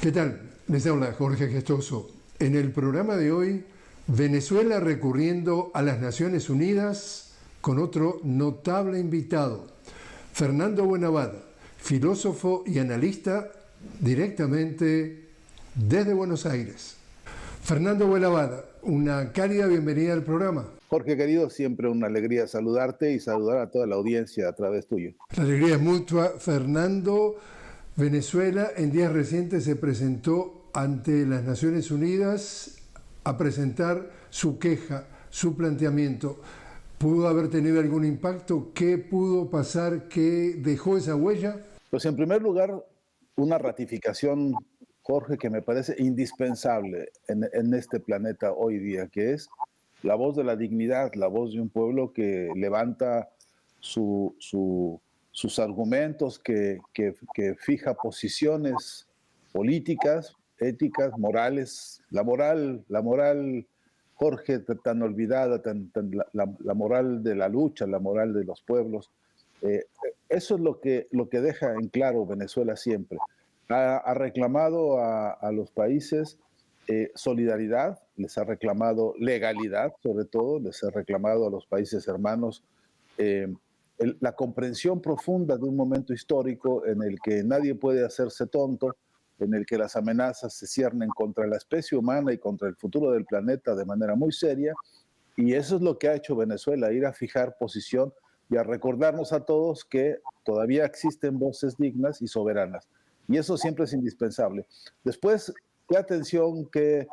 ¿Qué tal? Les habla Jorge Gestoso. En el programa de hoy, Venezuela recurriendo a las Naciones Unidas con otro notable invitado, Fernando Buenavada, filósofo y analista directamente desde Buenos Aires. Fernando Buenavada, una cálida bienvenida al programa. Jorge querido, siempre una alegría saludarte y saludar a toda la audiencia a través tuyo. La alegría es mutua. Fernando, Venezuela en días recientes se presentó ante las Naciones Unidas a presentar su queja, su planteamiento. ¿Pudo haber tenido algún impacto? ¿Qué pudo pasar? ¿Qué dejó esa huella? Pues en primer lugar, una ratificación, Jorge, que me parece indispensable en este planeta hoy día, que es la voz de la dignidad, la voz de un pueblo que levanta sus argumentos, que fija posiciones políticas, éticas, morales. La moral, Jorge, tan olvidada, la moral de la lucha, la moral de los pueblos. Eso es lo que deja en claro Venezuela siempre. Ha reclamado a los países solidaridad, les ha reclamado legalidad, sobre todo, les ha reclamado a los países hermanos la comprensión profunda de un momento histórico en el que nadie puede hacerse tonto, en el que las amenazas se ciernen contra la especie humana y contra el futuro del planeta de manera muy seria, y eso es lo que ha hecho Venezuela, ir a fijar posición y a recordarnos a todos que todavía existen voces dignas y soberanas. Y eso siempre es indispensable. Después, qué atención, qué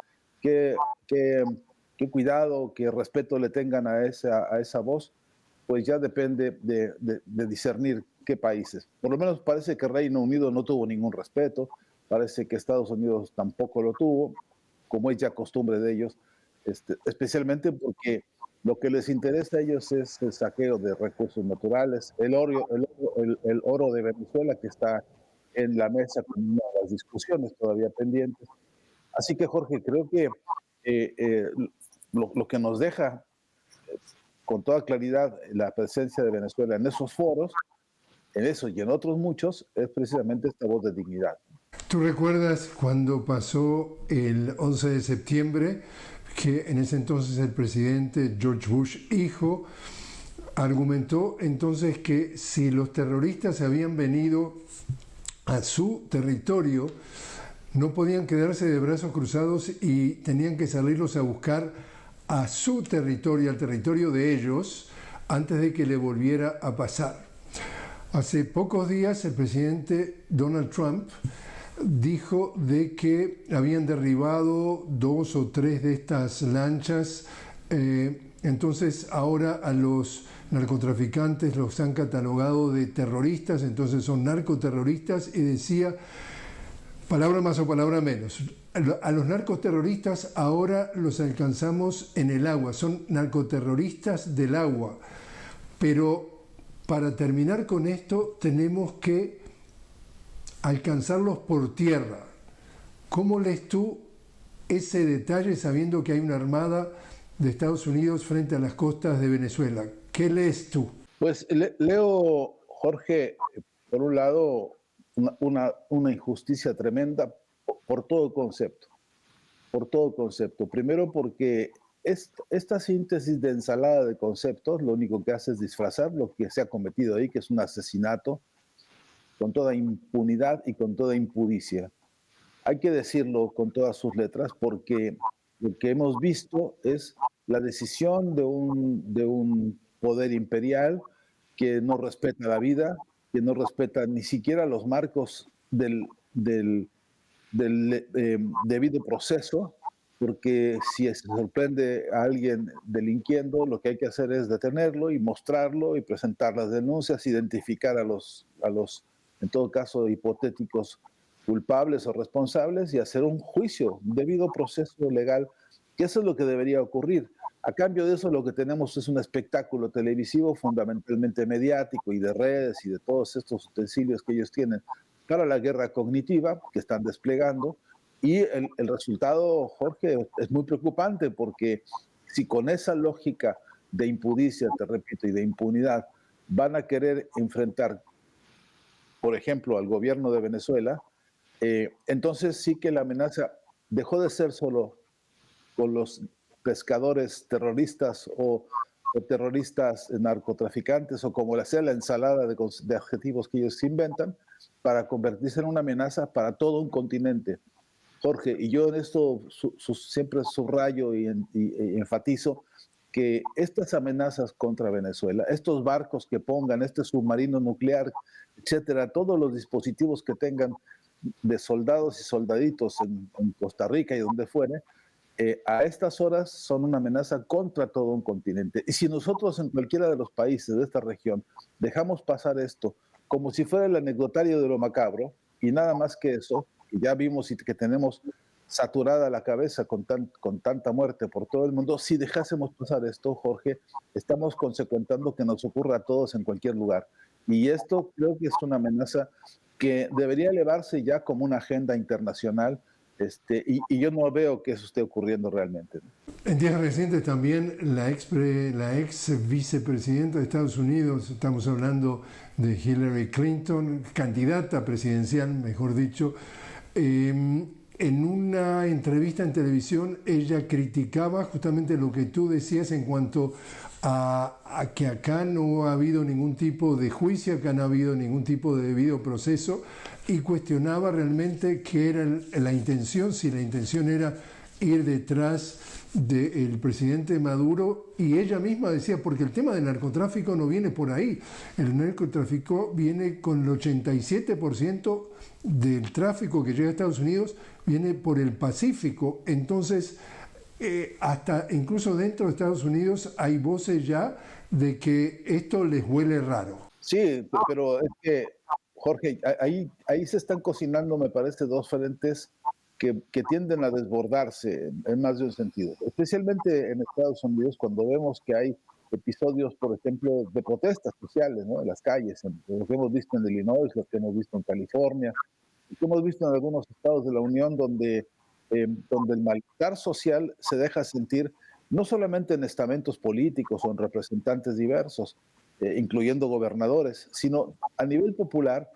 cuidado, qué respeto le tengan a esa voz, pues ya depende de discernir qué países. Por lo menos parece que Reino Unido no tuvo ningún respeto, parece que Estados Unidos tampoco lo tuvo, como es ya costumbre de ellos, especialmente porque lo que les interesa a ellos es el saqueo de recursos naturales, el oro de Venezuela que está en la mesa con una de las discusiones todavía pendientes. Así que, Jorge, creo que lo que nos deja con toda claridad la presencia de Venezuela en esos foros, en eso y en otros muchos, es precisamente esta voz de dignidad. ¿Tú recuerdas cuando pasó el 11 de septiembre, que en ese entonces el presidente George Bush, hijo, argumentó entonces que si los terroristas habían venido a su territorio, no podían quedarse de brazos cruzados y tenían que salirlos a buscar a su territorio, al territorio de ellos, antes de que le volviera a pasar? Hace pocos días el presidente Donald Trump dijo de que habían derribado 2 o 3 de estas lanchas. Entonces ahora a los narcotraficantes los han catalogado de terroristas, entonces son narcoterroristas, y decía, palabra más o palabra menos, a los narcoterroristas ahora los alcanzamos en el agua, son narcoterroristas del agua. Pero para terminar con esto tenemos que alcanzarlos por tierra. ¿Cómo lees tú ese detalle sabiendo que hay una armada de Estados Unidos frente a las costas de Venezuela? ¿Qué lees tú? Pues leo, Jorge, por un lado, una injusticia tremenda por todo concepto. Por todo concepto. Primero porque esta síntesis de ensalada de conceptos lo único que hace es disfrazar lo que se ha cometido ahí, que es un asesinato con toda impunidad y con toda impudicia. Hay que decirlo con todas sus letras porque lo que hemos visto es la decisión de un poder imperial que no respeta la vida, que no respeta ni siquiera los marcos del debido proceso, porque si se sorprende a alguien delinquiendo, lo que hay que hacer es detenerlo y mostrarlo y presentar las denuncias, identificar a los, en todo caso, hipotéticos culpables o responsables y hacer un juicio, un debido proceso legal, que eso es lo que debería ocurrir. A cambio de eso, lo que tenemos es un espectáculo televisivo fundamentalmente mediático y de redes y de todos estos utensilios que ellos tienen para la guerra cognitiva que están desplegando, y el resultado, Jorge, es muy preocupante porque si con esa lógica de impudicia, te repito, y de impunidad van a querer enfrentar, por ejemplo, al gobierno de Venezuela, Entonces sí que la amenaza dejó de ser solo con los pescadores terroristas o terroristas narcotraficantes o como sea la ensalada de adjetivos que ellos inventan, para convertirse en una amenaza para todo un continente. Jorge, y yo en esto siempre subrayo y enfatizo que estas amenazas contra Venezuela, estos barcos que pongan, este submarino nuclear, etcétera, todos los dispositivos que tengan de soldados y soldaditos en Costa Rica y donde fuere, a estas horas son una amenaza contra todo un continente. Y si nosotros en cualquiera de los países de esta región dejamos pasar esto como si fuera el anecdotario de lo macabro y nada más que eso, que ya vimos y que tenemos saturada la cabeza con tanta muerte por todo el mundo, si dejásemos pasar esto, Jorge, estamos consecuentando que nos ocurra a todos en cualquier lugar. Y esto creo que es una amenaza que debería elevarse ya como una agenda internacional, y yo no veo que eso esté ocurriendo realmente. En días recientes también la ex vicepresidenta de Estados Unidos, estamos hablando de Hillary Clinton, candidata presidencial, mejor dicho, en una entrevista en televisión ella criticaba justamente lo que tú decías en cuanto a que acá no ha habido ningún tipo de juicio, acá no ha habido ningún tipo de debido proceso, y cuestionaba realmente qué era la intención, si la intención era ir detrás del presidente Maduro, y ella misma decía, porque el tema del narcotráfico no viene por ahí, el narcotráfico viene con el 87% del tráfico que llega a Estados Unidos, viene por el Pacífico. Entonces, hasta incluso dentro de Estados Unidos hay voces ya de que esto les huele raro. Sí, pero es que, Jorge, ahí se están cocinando, me parece, dos frentes que tienden a desbordarse en más de un sentido. Especialmente en Estados Unidos, cuando vemos que hay episodios, por ejemplo, de protestas sociales, ¿no?, en las calles, lo que hemos visto en Illinois, lo que hemos visto en California, lo que hemos visto en algunos estados de la Unión, donde el malestar social se deja sentir no solamente en estamentos políticos o en representantes diversos, incluyendo gobernadores, sino a nivel popular.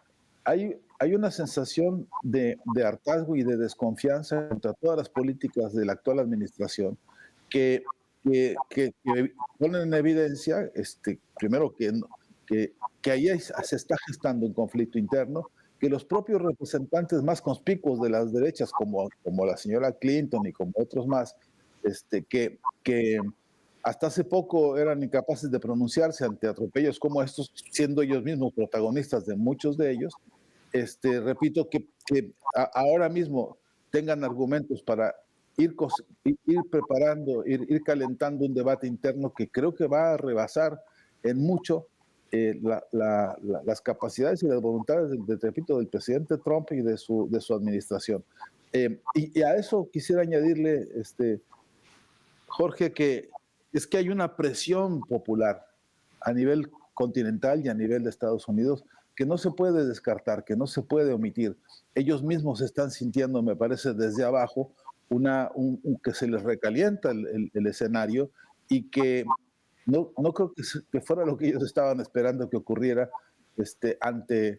Hay una sensación de hartazgo y de desconfianza contra todas las políticas de la actual administración que ponen en evidencia, primero, que ahí se está gestando un conflicto interno, que los propios representantes más conspicuos de las derechas, como la señora Clinton y como otros más, que hasta hace poco eran incapaces de pronunciarse ante atropellos como estos, siendo ellos mismos protagonistas de muchos de ellos, repito, que ahora mismo tengan argumentos para ir preparando, ir calentando un debate interno que creo que va a rebasar en mucho las capacidades y las voluntades, repito, del presidente Trump y de su administración. Y a eso quisiera añadirle, Jorge, que es que hay una presión popular a nivel continental y a nivel de Estados Unidos que no se puede descartar, que no se puede omitir. Ellos mismos están sintiendo, me parece, desde abajo, que se les recalienta el escenario, y que no creo que fuera lo que ellos estaban esperando que ocurriera ante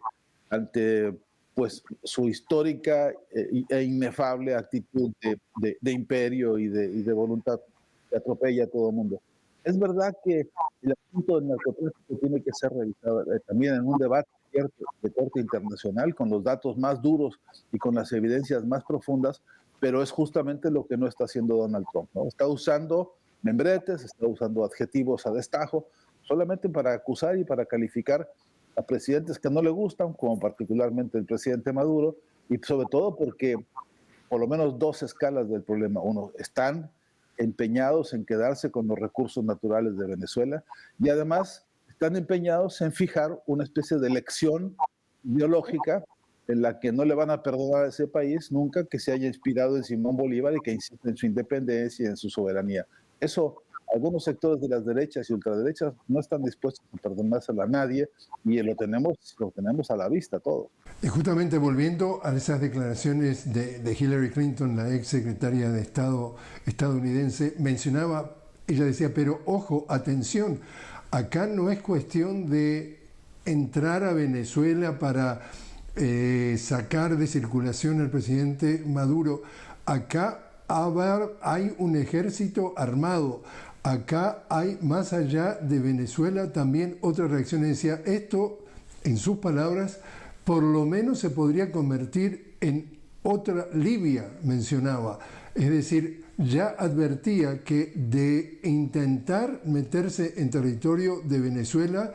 pues, su histórica e inefable actitud de imperio y de voluntad que atropella a todo el mundo. Es verdad que el asunto del narcotráfico tiene que ser revisado también en un debate de corte internacional, con los datos más duros y con las evidencias más profundas, pero es justamente lo que no está haciendo Donald Trump, ¿no? Está usando membretes, está usando adjetivos a destajo, solamente para acusar y para calificar a presidentes que no le gustan, como particularmente el presidente Maduro, y sobre todo porque por lo menos dos escalas del problema. Uno, están empeñados en quedarse con los recursos naturales de Venezuela, y además están empeñados en fijar una especie de lección ideológica en la que no le van a perdonar a ese país nunca que se haya inspirado en Simón Bolívar y que insiste en su independencia y en su soberanía. Eso, algunos sectores de las derechas y ultraderechas no están dispuestos a perdonárselo a nadie, y lo tenemos a la vista todo. Y justamente volviendo a esas declaraciones de Hillary Clinton, la ex secretaria de Estado estadounidense, mencionaba, ella decía, pero ojo, atención, acá no es cuestión de entrar a Venezuela para sacar de circulación al presidente Maduro. Acá hay un ejército armado. Acá hay, más allá de Venezuela, también otras reacciones. Decía, esto, en sus palabras, por lo menos se podría convertir en otra Libia, mencionaba. Es decir, ya advertía que de intentar meterse en territorio de Venezuela,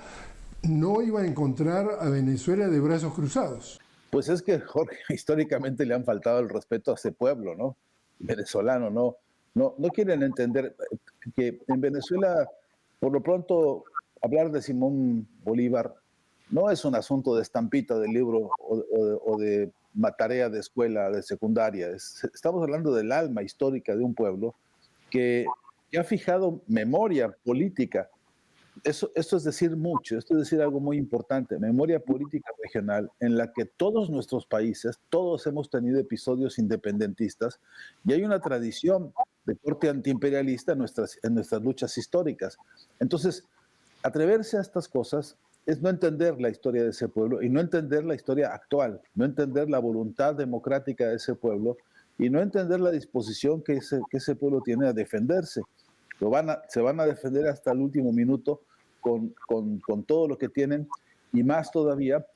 no iba a encontrar a Venezuela de brazos cruzados. Pues es que, Jorge, históricamente le han faltado el respeto a ese pueblo, ¿no? Venezolano, no quieren entender que en Venezuela, por lo pronto, hablar de Simón Bolívar no es un asunto de estampita de libro o de tarea de escuela, de secundaria. Estamos hablando del alma histórica de un pueblo que ha fijado memoria política. Esto es decir mucho, esto es decir algo muy importante, memoria política regional en la que todos nuestros países, todos hemos tenido episodios independentistas y hay una tradición de corte antiimperialista en nuestras luchas históricas. Entonces, atreverse a estas cosas es no entender la historia de ese pueblo y no entender la historia actual, no entender la voluntad democrática de ese pueblo y no entender la disposición que ese pueblo tiene a defenderse. Se van a defender hasta el último minuto con todo lo que tienen y más todavía,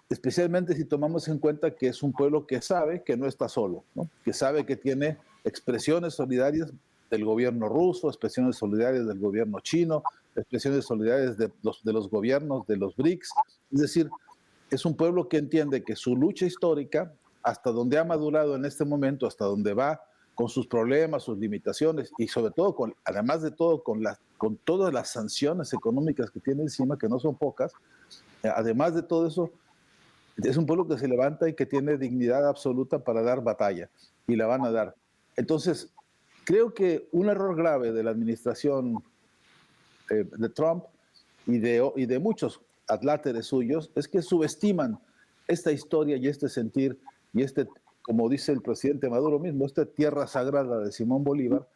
especialmente si tomamos en cuenta que es un pueblo que sabe que no está solo, ¿no? Que sabe que tiene expresiones solidarias del gobierno ruso, expresiones solidarias del gobierno chino, expresiones solidarias de los gobiernos de los BRICS. Es decir, es un pueblo que entiende que su lucha histórica, hasta donde ha madurado en este momento, hasta donde va, con sus problemas, sus limitaciones y sobre todo, además de todo, con todas las sanciones económicas que tiene encima, que no son pocas, además de todo eso, es un pueblo que se levanta y que tiene dignidad absoluta para dar batalla, y la van a dar. Entonces, creo que un error grave de la administración de Trump y de muchos adláteres suyos es que subestiman esta historia y este sentir y como dice el presidente Maduro mismo, esta tierra sagrada de Simón Bolívar,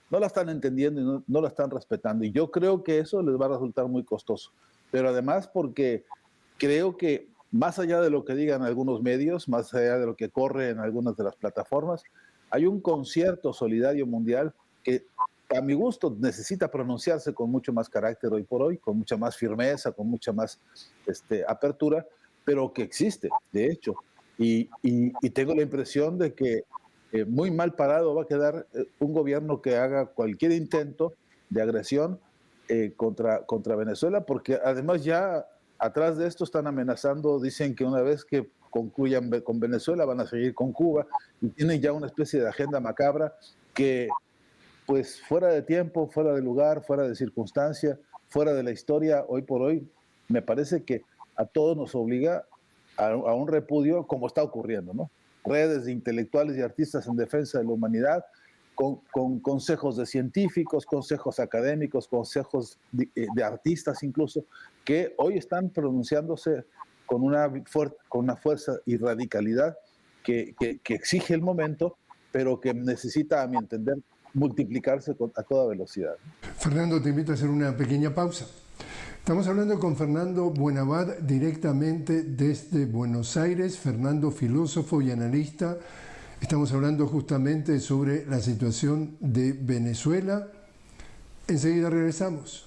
no la están entendiendo y no la están respetando. Y yo creo que eso les va a resultar muy costoso. Pero además porque creo que más allá de lo que digan algunos medios, más allá de lo que corre en algunas de las plataformas, hay un concierto solidario mundial que a mi gusto necesita pronunciarse con mucho más carácter hoy por hoy, con mucha más firmeza, con mucha más apertura, pero que existe, de hecho. Y tengo la impresión de que muy mal parado va a quedar un gobierno que haga cualquier intento de agresión contra Venezuela, porque además ya atrás de esto están amenazando, dicen que una vez que concluyan con Venezuela van a seguir con Cuba y tienen ya una especie de agenda macabra que, pues fuera de tiempo, fuera de lugar, fuera de circunstancia, fuera de la historia, hoy por hoy, me parece que a todos nos obliga a un repudio como está ocurriendo, ¿no? Redes de intelectuales y artistas en defensa de la humanidad, con consejos de científicos, consejos académicos, consejos de artistas incluso, que hoy están pronunciándose con una fuerza y radicalidad que exige el momento, pero que necesita, a mi entender, multiplicarse a toda velocidad. Fernando, te invito a hacer una pequeña pausa. Estamos hablando con Fernando Buenabad directamente desde Buenos Aires. Fernando, filósofo y analista. Estamos hablando justamente sobre la situación de Venezuela. Enseguida regresamos.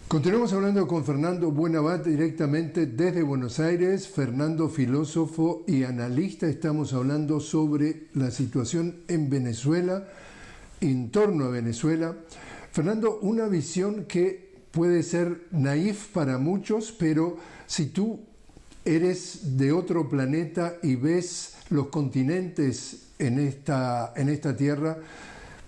Continuamos hablando con Fernando Buenabad directamente desde Buenos Aires. Fernando, filósofo y analista. Estamos hablando sobre la situación en Venezuela, en torno a Venezuela. Fernando, una visión que puede ser naif para muchos, pero si tú eres de otro planeta y ves los continentes en esta tierra,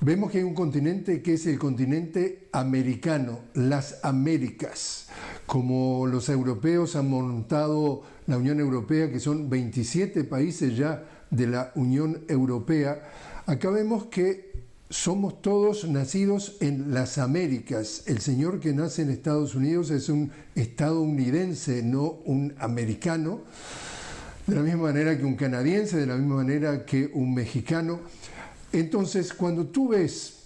vemos que hay un continente que es el continente americano, las Américas. Como los europeos han montado la Unión Europea, que son 27 países ya de la Unión Europea, acá vemos que somos todos nacidos en las Américas. El señor que nace en Estados Unidos es un estadounidense, no un americano, de la misma manera que un canadiense, de la misma manera que un mexicano. Entonces, cuando tú ves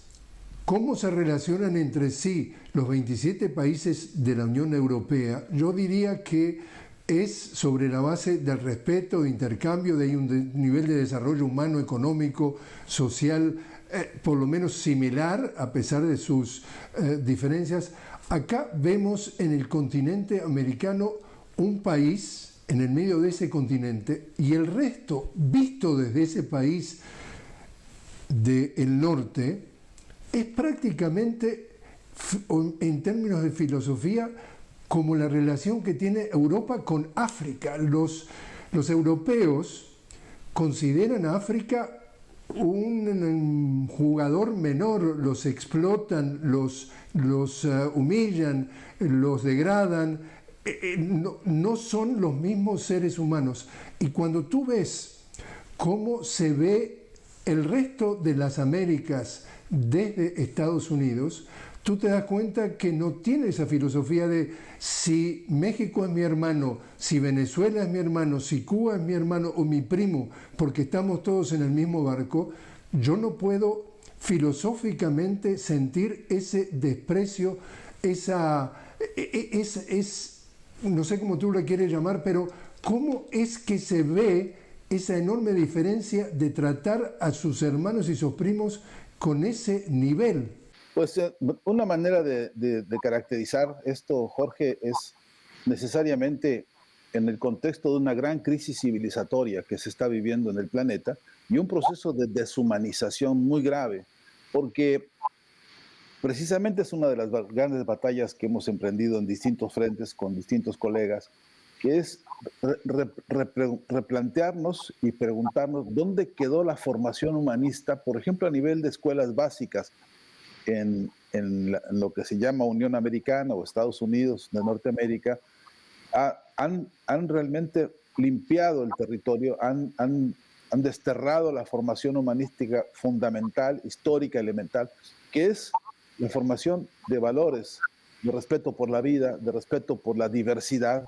cómo se relacionan entre sí los 27 países de la Unión Europea, yo diría que es sobre la base del respeto, de intercambio, de un nivel de desarrollo humano, económico, social, por lo menos similar, a pesar de sus diferencias. Acá vemos en el continente americano un país en el medio de ese continente, y el resto, visto desde ese país del norte, es prácticamente, en términos de filosofía, como la relación que tiene Europa con África. Los europeos consideran a África un jugador menor, los explotan, los humillan, los degradan, no son los mismos seres humanos. Y cuando tú ves cómo se ve el resto de las Américas desde Estados Unidos, tú te das cuenta que no tiene esa filosofía de si México es mi hermano, si Venezuela es mi hermano, si Cuba es mi hermano o mi primo, porque estamos todos en el mismo barco. Yo no puedo filosóficamente sentir ese desprecio, no sé cómo tú lo quieres llamar, pero ¿cómo es que se ve esa enorme diferencia de tratar a sus hermanos y sus primos con ese nivel? Pues una manera de caracterizar esto, Jorge, es necesariamente en el contexto de una gran crisis civilizatoria que se está viviendo en el planeta y un proceso de deshumanización muy grave, porque precisamente es una de las grandes batallas que hemos emprendido en distintos frentes con distintos colegas, que es replantearnos y preguntarnos dónde quedó la formación humanista, por ejemplo, a nivel de escuelas básicas, en lo que se llama Unión Americana o Estados Unidos de Norteamérica, han realmente limpiado el territorio, han desterrado la formación humanística fundamental, histórica, elemental, que es la formación de valores, de respeto por la vida, de respeto por la diversidad,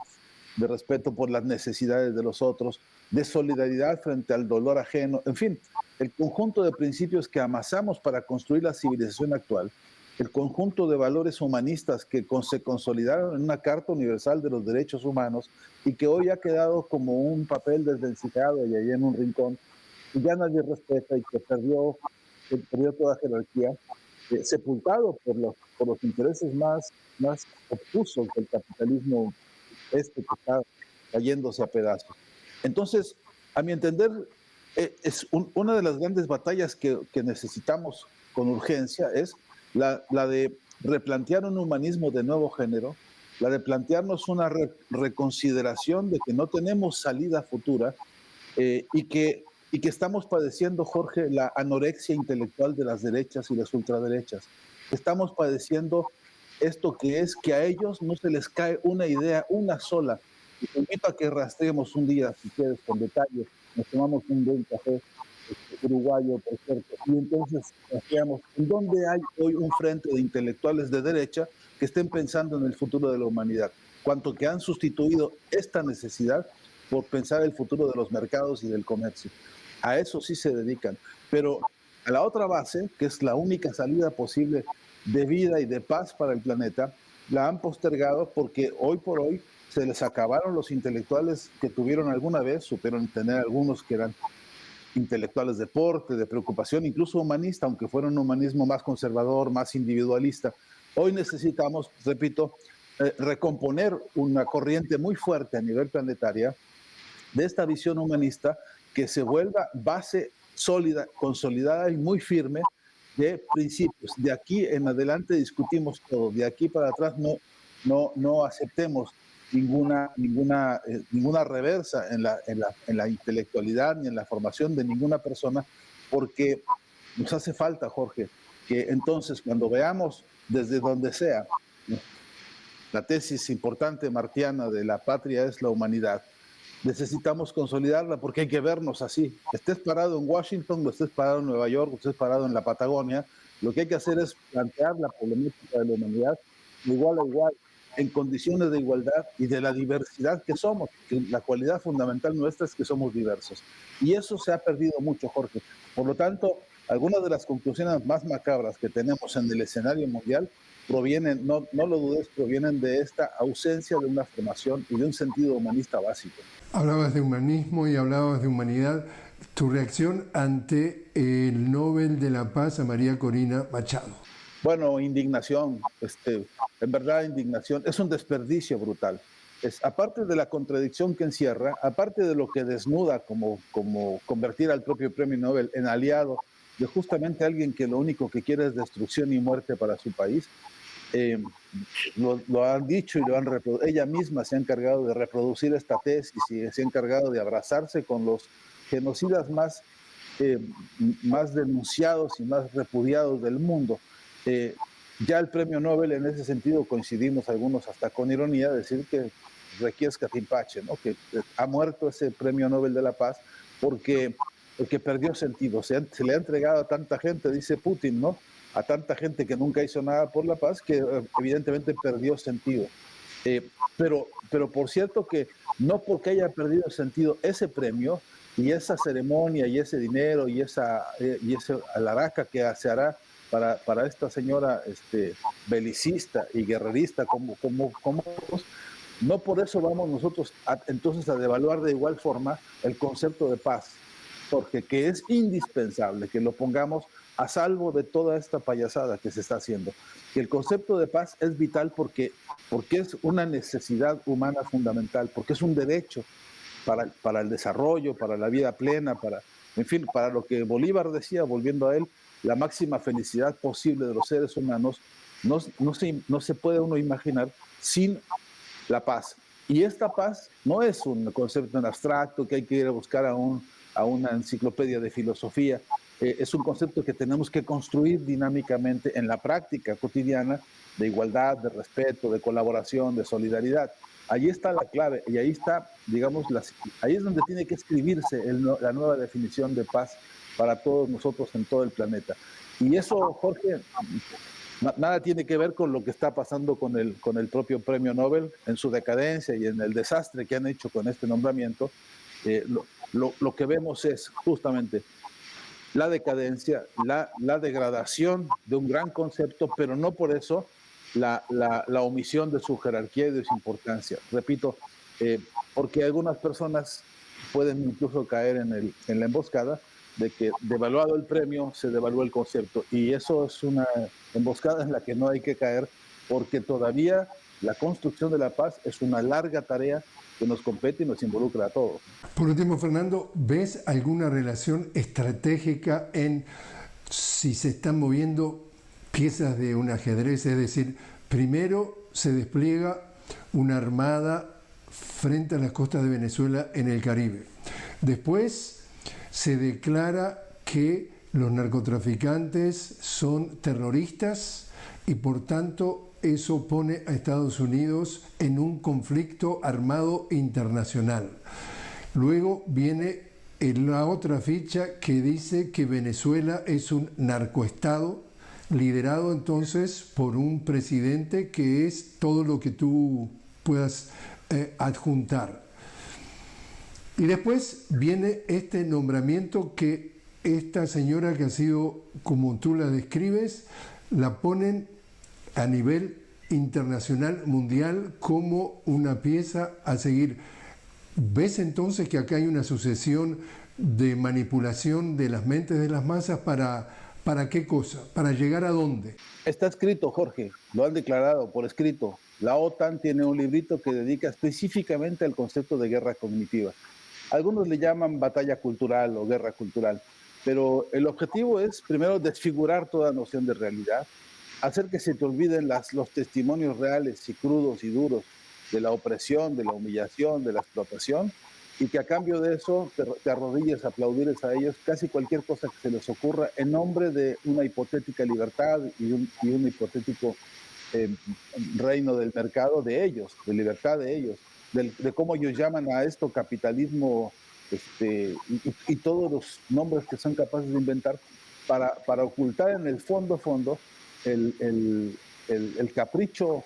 de respeto por las necesidades de los otros, de solidaridad frente al dolor ajeno, en fin, el conjunto de principios que amasamos para construir la civilización actual, el conjunto de valores humanistas que se consolidaron en una Carta Universal de los Derechos Humanos y que hoy ha quedado como un papel desvencijado y allá en un rincón, y ya nadie respeta y que perdió toda jerarquía, sepultado por los intereses más opusos del capitalismo que está cayéndose a pedazos. Entonces, a mi entender, una de las grandes batallas que necesitamos con urgencia es la de replantear un humanismo de nuevo género, la de plantearnos una reconsideración de que no tenemos salida futura y que estamos padeciendo, Jorge, la anorexia intelectual de las derechas y las ultraderechas. Estamos padeciendo esto que es que a ellos no se les cae una idea, una sola. Y te invito a que rastreemos un día, si quieres, con detalle, nos tomamos un buen café uruguayo, por cierto, y entonces rastreamos en dónde hay hoy un frente de intelectuales de derecha que estén pensando en el futuro de la humanidad, cuanto que han sustituido esta necesidad por pensar el futuro de los mercados y del comercio. A eso sí se dedican, pero a la otra base, que es la única salida posible de vida y de paz para el planeta, la han postergado porque hoy por hoy se les acabaron los intelectuales que tuvieron alguna vez, supieron tener algunos que eran intelectuales de porte, de preocupación, incluso humanista, aunque fuera un humanismo más conservador, más individualista. Hoy necesitamos, repito, recomponer una corriente muy fuerte a nivel planetaria de esta visión humanista que se vuelva base sólida, consolidada y muy firme de principios. De aquí en adelante discutimos todo, de aquí para atrás no aceptemos ninguna reversa en la intelectualidad ni en la formación de ninguna persona, porque nos hace falta, Jorge, que entonces cuando veamos desde donde sea la tesis importante martiana de la patria es la humanidad, necesitamos consolidarla porque hay que vernos así. Estés parado en Washington, o estés parado en Nueva York, o estés parado en la Patagonia, lo que hay que hacer es plantear la problemática de la humanidad de igual a igual, en condiciones de igualdad y de la diversidad que somos. Que la cualidad fundamental nuestra es que somos diversos. Y eso se ha perdido mucho, Jorge. Por lo tanto, algunas de las conclusiones más macabras que tenemos en el escenario mundial provienen, no lo dudes, provienen de esta ausencia de una formación y de un sentido humanista básico. Hablabas de humanismo y hablabas de humanidad. Tu reacción ante el Nobel de la Paz a María Corina Machado. Bueno, indignación, en verdad indignación, es un desperdicio brutal. Aparte de la contradicción que encierra, aparte de lo que desnuda como convertir al propio premio Nobel en aliado de justamente alguien que lo único que quiere es destrucción y muerte para su país, lo han dicho y lo han reproducido. Ella misma se ha encargado de reproducir esta tesis y se ha encargado de abrazarse con los genocidas más denunciados y más repudiados del mundo. Ya el premio Nobel, en ese sentido, coincidimos algunos hasta con ironía, decir que requiescat in pace, ¿no? Que ha muerto ese premio Nobel de la Paz porque perdió sentido. Se le ha entregado a tanta gente, dice Putin, ¿no? A tanta gente que nunca hizo nada por la paz, que evidentemente perdió sentido. Pero por cierto que no porque haya perdido sentido ese premio y esa ceremonia y ese dinero y esa alaraca que se hará para esta señora belicista y guerrerista como no por eso vamos nosotros entonces a devaluar de igual forma el concepto de paz, porque que es indispensable que lo pongamos a salvo de toda esta payasada que se está haciendo. Que el concepto de paz es vital porque es una necesidad humana fundamental, porque es un derecho para el desarrollo, para la vida plena, en fin, para lo que Bolívar decía, volviendo a él, la máxima felicidad posible de los seres humanos no se puede uno imaginar sin la paz. Y esta paz no es un concepto en abstracto que hay que ir a buscar a una enciclopedia de filosofía. Es un concepto que tenemos que construir dinámicamente en la práctica cotidiana de igualdad, de respeto, de colaboración, de solidaridad. Ahí está la clave y ahí está, digamos, ahí es donde tiene que escribirse la nueva definición de paz para todos nosotros en todo el planeta. Y eso, Jorge, nada tiene que ver con lo que está pasando con el propio premio Nobel en su decadencia y en el desastre que han hecho con este nombramiento. Lo que vemos es justamente la decadencia, la degradación de un gran concepto, pero no por eso la omisión de su jerarquía y de su importancia. Repito, porque algunas personas pueden incluso caer en la emboscada de que devaluado el premio se devalúa el concepto, y eso es una emboscada en la que no hay que caer, porque todavía la construcción de la paz es una larga tarea que nos compete y nos involucra a todos. Por último, Fernando, ¿ves alguna relación estratégica en si se están moviendo piezas de un ajedrez? Es decir, primero se despliega una armada frente a las costas de Venezuela en el Caribe. Después se declara que los narcotraficantes son terroristas y por tanto eso pone a Estados Unidos en un conflicto armado internacional. Luego viene la otra ficha que dice que Venezuela es un narcoestado liderado entonces por un presidente que es todo lo que tú puedas adjuntar. Y después viene este nombramiento que esta señora que ha sido, como tú la describes, la ponen a nivel internacional, mundial, como una pieza a seguir. ¿Ves entonces que acá hay una sucesión de manipulación de las mentes de las masas para qué cosa? ¿Para llegar a dónde? Está escrito, Jorge, lo han declarado por escrito. La OTAN tiene un librito que dedica específicamente al concepto de guerra cognitiva. Algunos le llaman batalla cultural o guerra cultural, pero el objetivo es primero desfigurar toda noción de realidad, hacer que se te olviden los testimonios reales y crudos y duros de la opresión, de la humillación, de la explotación, y que a cambio de eso te arrodilles, aplaudirles a ellos casi cualquier cosa que se les ocurra en nombre de una hipotética libertad y un hipotético reino del mercado de ellos, de libertad de ellos. de cómo ellos llaman a esto capitalismo, y todos los nombres que son capaces de inventar para ocultar en el fondo el capricho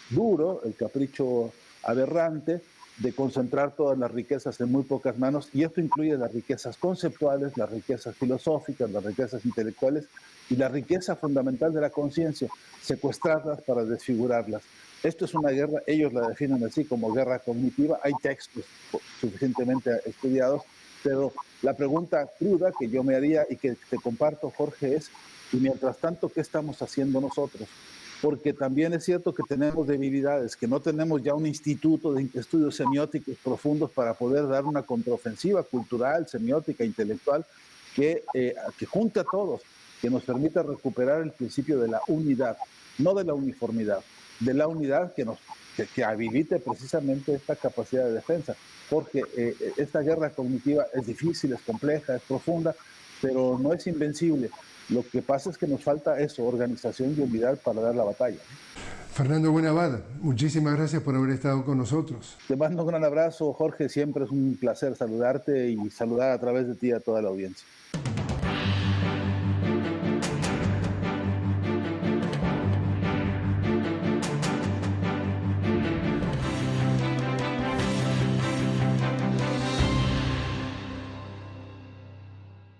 duro, el capricho aberrante de concentrar todas las riquezas en muy pocas manos, y esto incluye las riquezas conceptuales, las riquezas filosóficas, las riquezas intelectuales y la riqueza fundamental de la conciencia, secuestrarlas para desfigurarlas. Esto es una guerra, ellos la definen así como guerra cognitiva, hay textos suficientemente estudiados, pero la pregunta cruda que yo me haría y que te comparto, Jorge, es, y mientras tanto, ¿qué estamos haciendo nosotros? Porque también es cierto que tenemos debilidades, que no tenemos ya un instituto de estudios semióticos profundos para poder dar una contraofensiva cultural, semiótica, intelectual, que junte a todos, que nos permita recuperar el principio de la unidad, no de la uniformidad, de la unidad que habilite precisamente esta capacidad de defensa. Porque esta guerra cognitiva es difícil, es compleja, es profunda, pero no es invencible. Lo que pasa es que nos falta eso, organización y unidad para dar la batalla. Fernando Buenavada, muchísimas gracias por haber estado con nosotros. Te mando un gran abrazo, Jorge, siempre es un placer saludarte y saludar a través de ti a toda la audiencia.